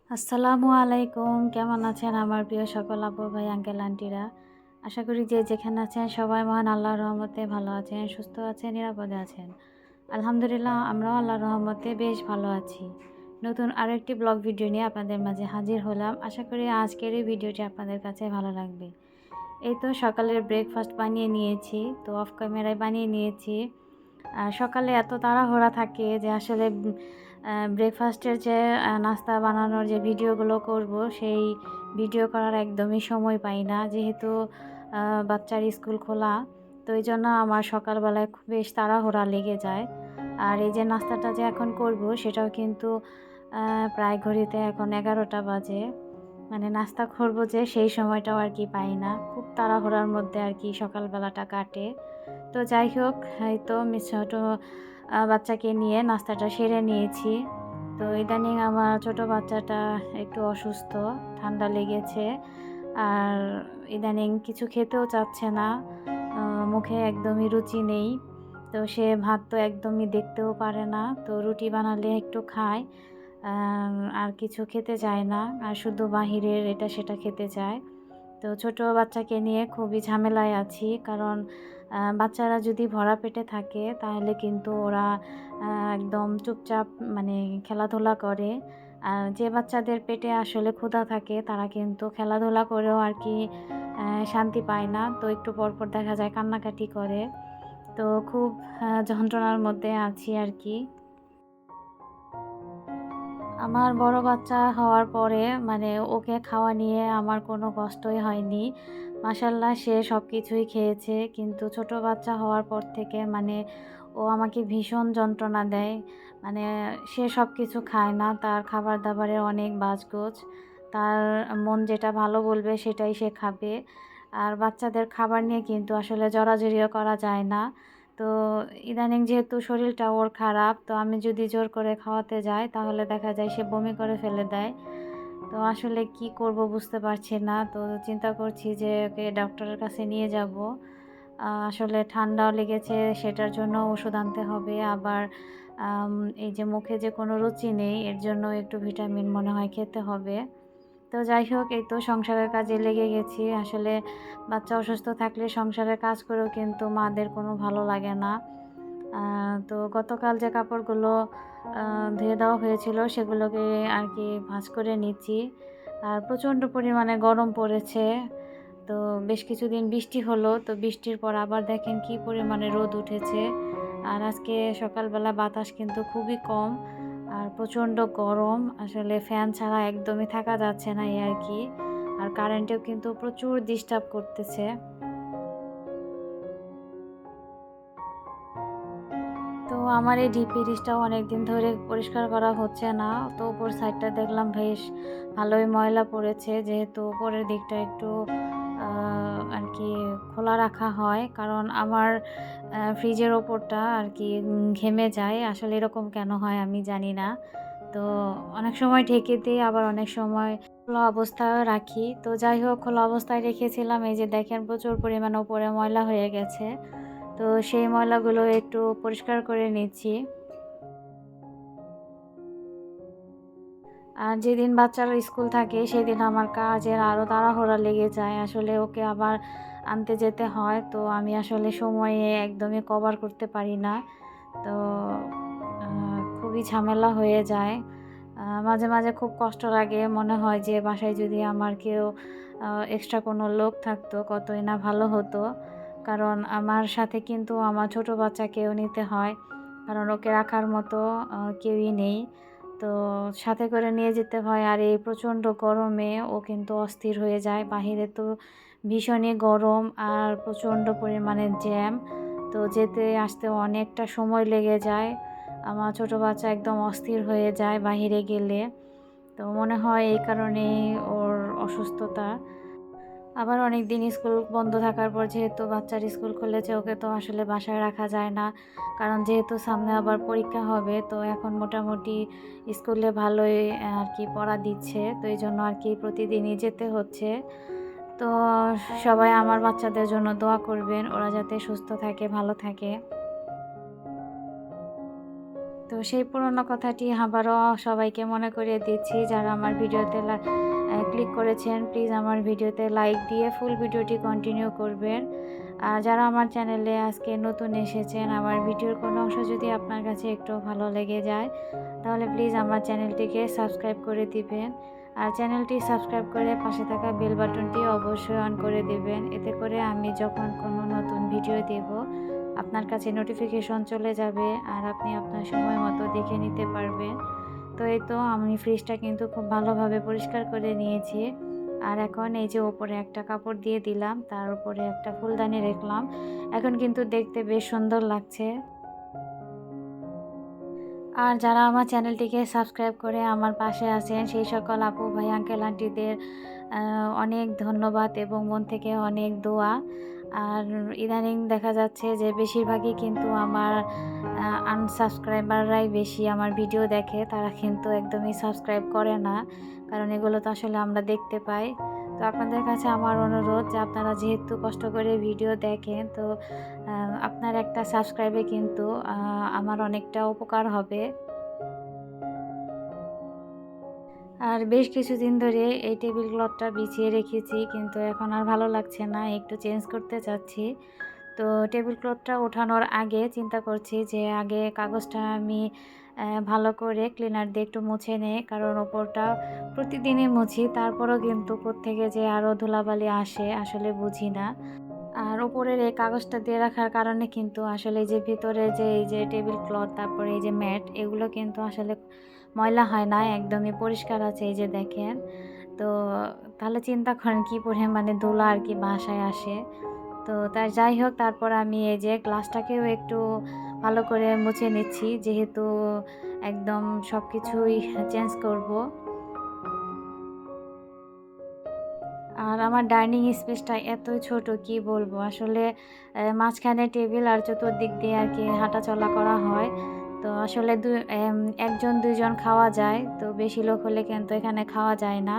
আসসালামু আলাইকুম। কেমন আছেন আমার প্রিয় সকল আপু ভাই আঙ্কেল আন্টিরা? আশা করি যে যেখানে আছেন সবাই মহান আল্লাহর রহমতে ভালো আছেন, সুস্থ আছেন, নিরাপদে আছেন। আলহামদুলিল্লাহ আমরাও আল্লাহর রহমতে বেশ ভালো আছি। নতুন আরো একটি ব্লগ ভিডিও নিয়ে আপনাদের মাঝে হাজির হলাম। আশা করি আজকের এই ভিডিওটি আপনাদের কাছে ভালো লাগবে। এই তো সকালের ব্রেকফাস্ট বানিয়ে নিয়েছি। তো অফ ক্যামেরায় বানিয়ে নিয়েছি। সকালে এত তাড়াহুড়া থাকে যে আসলে ব্রেকফাস্টের যে নাস্তা বানানোর যে ভিডিওগুলো করব সেই ভিডিও করার একদমই সময় পাই না। যেহেতু বাচ্চার স্কুল খোলা, তো এই জন্য আমার সকালবেলায় খুব বেশ তাড়াহুড়া লেগে যায়। আর এই যে নাস্তাটা যে এখন করব সেটাও কিন্তু প্রায় ঘড়িতে এখন ১১টা বাজে। মানে নাস্তা করব যে সেই সময়টাও আর কি পাই না। খুব তাড়াহুড়ার মধ্যে আর কি সকালবেলাটা কাটে। তো যাই হোক, এই তো ছোট বাচ্চাকে নিয়ে নাস্তাটা সেরে নিয়েছি। তো ইদানিং আমার ছোট বাচ্চাটা একটু অসুস্থ, ঠান্ডা লেগেছে। আর ইদানিং কিছু খেতেও চাচ্ছে না। আ মুখে একদমই রুচি নেই। তো সে ভাত তো একদমই দেখতেও পারে না। তো রুটি বানালে একটু খায়। আর কিছু খেতে চায় না। আর শুধু বাহিরের এটা সেটা খেতে চায়। তো ছোট বাচ্চাকে নিয়ে খুবই ঝামেলায় আছি। কারণ বাচ্চারা যদি ভরা পেটে থাকে তাহলে কিন্তু ওরা একদম চুপচাপ মানে খেলাধুলা করে। আর যে বাচ্চাদের পেটে আসলে ক্ষুধা থাকে তারা কিন্তু খেলাধুলা করেও আর কি শান্তি পায় না। তো একটু পরপর দেখা যায় কান্নাকাটি করে। তো খুব যন্ত্রণার মধ্যে আছি আর কি। আমার বড় বাচ্চা হওয়ার পরে মানে ওকে খাওয়া নিয়ে আমার কোনো কষ্টই হয়নি। মাশাআল্লাহ সে সবকিছুই খেয়েছে। কিন্তু ছোট বাচ্চা হওয়ার পর থেকে মানে ও আমাকে ভীষণ যন্ত্রণা দেয়। মানে সে সবকিছু খায় না। তার খাবার-দাবারে অনেক বাছগোছ। তার মন যেটা ভালো বলবে সেটাই সে খাবে। আর বাচ্চাদের খাবার নিয়ে কিন্তু আসলে জোরাজুরিও করা যায় না। তো ইদানিং যেহেতু শরীরটা ওর খারাপ, তো আমি যদি জোর করে খাওয়াতে যাই তাহলে দেখা যায় সে বমি করে ফেলে দেয়। তো আসলে কি করব বুঝতে পারছি না। তো চিন্তা করছি যে ওকে ডক্টরের কাছে নিয়ে যাব। আসলে ঠান্ডাও লেগেছে সেটার জন্য ওষুধ আনতে হবে। আবার আম এই যে মুখে যে কোনো রুচি নেই এর জন্য একটু ভিটামিন মনে হয় খেতে হবে। তো যাই হোক এই তো সংসারের কাজে লেগে গেছি। আসলে বাচ্চা অসুস্থ থাকলে সংসারের কাজ করেও কিন্তু মাদের কোনো ভালো লাগে না। আ তো গতকাল যে কাপড়গুলো আ ধুয়ে দেওয়া হয়েছিল সেগুলোকে আর কি ভাঁজ করে নিচ্ছি। আর প্রচণ্ড পরিমাণে গরম পড়েছে। তো বেশ কিছুদিন বৃষ্টি হলো। তো বৃষ্টির পর আবার দেখেন কি পরিমাণে রোদ উঠেছে। আর আজকে সকালবেলা বাতাস কিন্তু খুবই কম। আর প্রচণ্ড গরম। আসলে ফ্যান ছাড়া একদমই থাকা যাচ্ছে না এই আরকি। আর কারেন্টেও কিন্তু প্রচুর ডিস্টার্ব করতেছে। তো আমার এই ডিপ ফ্রিজটাও অনেকদিন ধরে পরিষ্কার করা হচ্ছে না। তো উপর সাইডটা দেখলাম বেশ ভালোই ময়লা পড়েছে। যেহেতু উপরের দিকটা একটু আ আরকি খোলা রাখা হয়। কারণ আমার ফ্রিজের ওপরটা আরকি ঘেমে যায়। আসলে এরকম কেন হয় আমি জানি না। তো অনেক সময় ঢেকে দেই, আবার অনেক সময় খোলা অবস্থায়ও রাখি। তো যাই হোক খোলা অবস্থায় রেখেছিলাম। এই যে দেখেন প্রচুর পরিমাণে উপরে ময়লা হয়ে গেছে। তো সেই ময়লাগুলো একটু পরিষ্কার করে নিচ্ছি। আর যেদিন বাচ্চার স্কুল থাকে সেদিন আমার কাজের আরও তাড়াহুড়া লেগে যায়। আসলে ওকে আবার আনতে যেতে হয়। তো আমি আসলে সময়ে একদমই কভার করতে পারি না। তো আ খুবই ঝামেলা হয়ে যায়। মাঝে, মাঝে খুব কষ্ট লাগে। মনে হয় যে বাসায় যদি আমার কেউ এক্সট্রা কোনো লোক থাকতো কতই না ভালো হতো। কারণ আমার সাথে কিন্তু আমার ছোট বাচ্চাকেও নিতে হয়। কারণ ওকে রাখার মতো কেউই নেই। তো সাথে করে নিয়ে যেতে হয়। আর এই প্রচণ্ড গরমে ও কিন্তু অস্থির হয়ে যায়। বাহিরে তো ভীষণই গরম আর প্রচণ্ড পরিমাণে জ্যাম। তো যেতে আসতে অনেকটা সময় লেগে যায়। আমার ছোট বাচ্চা একদম অস্থির হয়ে যায় বাহিরে গেলে। তো মনে হয় এই কারণেই ওর অসুস্থতা। আবার অনেকদিন স্কুল বন্ধ থাকার পর যেহেতু বাচ্চার স্কুল খুলেছে ওকে তো আসলে বাসায় রাখা যায় না। কারণ যেহেতু সামনে আবার পরীক্ষা হবে, তো এখন মোটামুটি স্কুলে ভালোই আরকি পড়া দিচ্ছে। তো এইজন্য আরকি প্রতিদিনই যেতে হচ্ছে। তো সবাই আমার বাচ্চাদের জন্য দোয়া করবেন। ওরা যাতে সুস্থ থাকে, ভালো থাকে। তো সেই পুরনো কথাটি আবারও সবাইকে মনে করিয়ে দিচ্ছি, যারা আমার ভিডিওতে ক্লিক করেছেন প্লিজ আমার ভিডিওতে লাইক দিয়ে ফুল ভিডিওটি কন্টিনিউ করবেন। আর যারা আমার চ্যানেলে আজকে নতুন এসেছেন, আমার ভিডিওর কোনো অংশ যদি আপনার কাছে একটু ভালো লেগে যায় তাহলে প্লিজ আমার চ্যানেলটিকে সাবস্ক্রাইব করে দিবেন। আর চ্যানেলটি সাবস্ক্রাইব করে পাশে থাকা বেল বাটনটি অবশ্যই অন করে দিবেন। এতে করে আমি যখন কোনো নতুন ভিডিও দেব আপনার কাছে নোটিফিকেশন চলে যাবে আর আপনি আপনার সময় মতো দেখে নিতে পারবেন। তো এই তো আমি ফ্রিজটা কিন্তু খুব ভালোভাবে পরিষ্কার করে নিয়েছি। আর এখন এই যে ওপরে একটা কাপড় দিয়ে দিলাম, তার উপরে একটা ফুলদানি রাখলাম। এখন কিন্তু দেখতে বেশ সুন্দর লাগছে। আর যারা আমার চ্যানেলটিকে সাবস্ক্রাইব করে আমার পাশে আছেন সেই সকল আপু ভাই আঙ্কেল আন্টিদের অনেক ধন্যবাদ এবং মন থেকে অনেক দোয়া। আর ইদানিং দেখা যাচ্ছে যে বেশিরভাগই কিন্তু আমার আনসাবস্ক্রাইবাররাই বেশি আমার ভিডিও দেখে, তারা কিন্তু একদমই সাবস্ক্রাইব করে না, কারণ এগুলো তো আসলে আমরা দেখতে পাই। তো আপনাদের কাছে আমার অনুরোধ যে আপনারা যেহেতু কষ্ট করে ভিডিও দেখেন, তো আপনার একটা সাবস্ক্রাইবে কিন্তু আমার অনেকটা উপকার হবে। আর বেশ কিছুদিন ধরে এই টেবিল ক্লথটা বিছিয়ে রেখেছি, কিন্তু এখন আর ভালো লাগছে না, একটু চেঞ্জ করতে চাচ্ছি। তো টেবিল ক্লথটা ওঠানোর আগে চিন্তা করছি যে আগে কাগজটা আমি ভালো করে ক্লিনার দিয়ে একটু মুছে নেই, কারণ ওপরটা প্রতিদিনই মুছি, তারপরও কিন্তু কোত্থেকে যে আরও ধুলাবালি আসে আসলে বুঝি না। আর ওপরের এই কাগজটা দিয়ে রাখার কারণে কিন্তু আসলে এই যে ভিতরে যে এই যে টেবিল ক্লথ, তারপরে এই যে ম্যাট, এগুলো কিন্তু আসলে ময়লা হয় না, একদমই পরিষ্কার আছে, এই যে দেখেন। তো তাহলে চিন্তা করেন কি পরিমাণে ধুলা আর কি বাসায় আসে। তো তাই যাই হোক, তারপর আমি এই যে গ্লাসটাকেও একটু ভালো করে মুছে নিচ্ছি, যেহেতু একদম সব কিছুই চেঞ্জ করব। আর আমার ডাইনিং স্পেসটা এতই ছোট কি বলবো আসলে, মাঝখানে টেবিল আর চতুর্দিক দিয়ে আর কি হাঁটাচলা করা হয়। তো আসলে একজন দুইজন খাওয়া যায়, তো বেশি লোক হলে কিন্তু এখানে খাওয়া যায় না।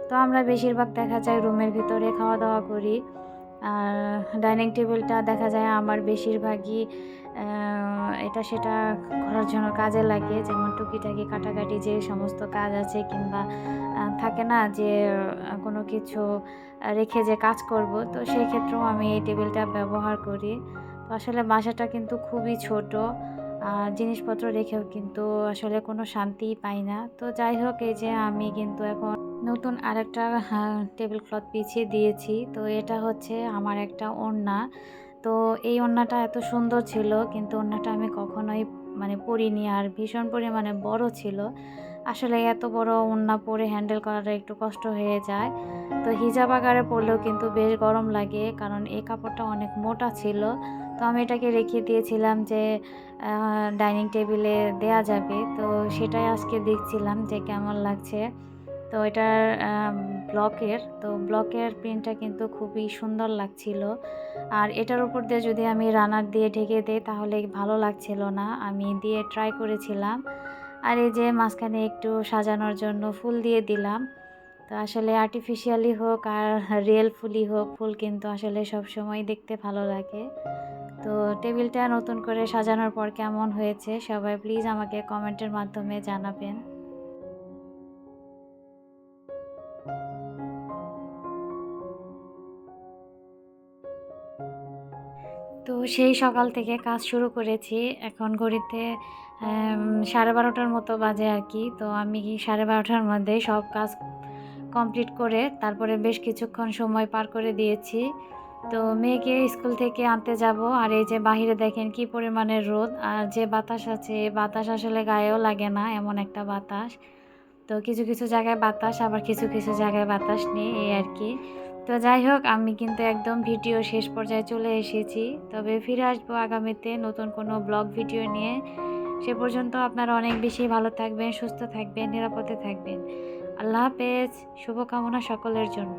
তো আমরা বেশিরভাগ দেখা যায় রুমের ভিতরে খাওয়া দাওয়া করি। আর ডাইনিং টেবিলটা দেখা যায় আমার বেশিরভাগই এটা সেটা করার জন্য কাজে লাগে, যেমন টুকিটাকি কাটাকাটি যে সমস্ত কাজ আছে, কিংবা থাকে না যে কোনো কিছু রেখে যে কাজ করব, তো সেই ক্ষেত্রেও আমি এই টেবিলটা ব্যবহার করি। তো আসলে বাসাটা কিন্তু খুবই ছোট, আর জিনিসপত্র রেখেও কিন্তু আসলে কোনো শান্তিই পাই না। তো যাই হোক, এই যে আমি কিন্তু এখন নতুন আরেকটা টেবিল ক্লথ বিছিয়ে দিয়েছি। তো এটা হচ্ছে আমার একটা ওড়না। তো এই ওড়নাটা এত সুন্দর ছিল, কিন্তু ওড়নাটা আমি কখনোই মানে পরিনি, আর ভীষণ পরিমাণে বড় ছিল। আসলে এত বড় ওড়না পরে হ্যান্ডেল করাটা একটু কষ্ট হয়ে যায়। তো হিজাব আকারে পরলেও কিন্তু বেশ গরম লাগে, কারণ এই কাপড়টা অনেক মোটা ছিল। তো আমি এটাকে রেখে দিয়েছিলাম যে ডাইনিং টেবিলে দেয়া যাবে। তো সেটাই আজকে দেখছিলাম যে কেমন লাগছে। তো এটার ব্লকের প্রিন্টটা কিন্তু খুবই সুন্দর লাগছিল। আর এটার উপর দিয়ে যদি আমি রানার দিয়ে ঢেকে দেই তাহলে ভালো লাগছিল না, আমি দিয়ে ট্রাই করেছিলাম। আর এই যে মাঝখানে একটু সাজানোর জন্য ফুল দিয়ে দিলাম। তো আসলে আর্টিফিশিয়ালি হোক আর রিয়েল ফুলই হোক, ফুল কিন্তু আসলে সবসময় দেখতে ভালো লাগে। তো টেবিলটা নতুন করে সাজানোর পর কেমন হয়েছে সবাই প্লিজ আমাকে কমেন্টের মাধ্যমে জানাবেন। তো সেই সকাল থেকে কাজ শুরু করেছি। এখন ঘড়িতে 12:30টার মতো বাজে আর কি। তো আমি 12:30টার মধ্যেই সব কাজ কমপ্লিট করে তারপরে বেশ কিছুক্ষণ সময় পার করে দিয়েছি। তো মেয়েকে স্কুল থেকে আনতে যাব, আর এই যে বাহিরে দেখেন কি পরিমাণে রোদ, আর যে বাতাস আছে বাতাস আসলে গায়েও লাগে না, এমন একটা বাতাস। তো কিছু কিছু জায়গায় বাতাস, আবার কিছু কিছু জায়গায় বাতাস নেই, এই আর কি। তো যাই হোক, আমি কিন্তু একদম ভিডিও শেষ পর্যায়ে চলে এসেছি। তবে ফিরে আসবো আগামীতে নতুন কোনো ব্লগ ভিডিও নিয়ে। সে পর্যন্ত আপনারা অনেক বেশি ভালো থাকবেন, সুস্থ থাকবেন, নিরাপদে থাকবেন। আল্লাহ হাফেজ। শুভকামনা সকলের জন্য।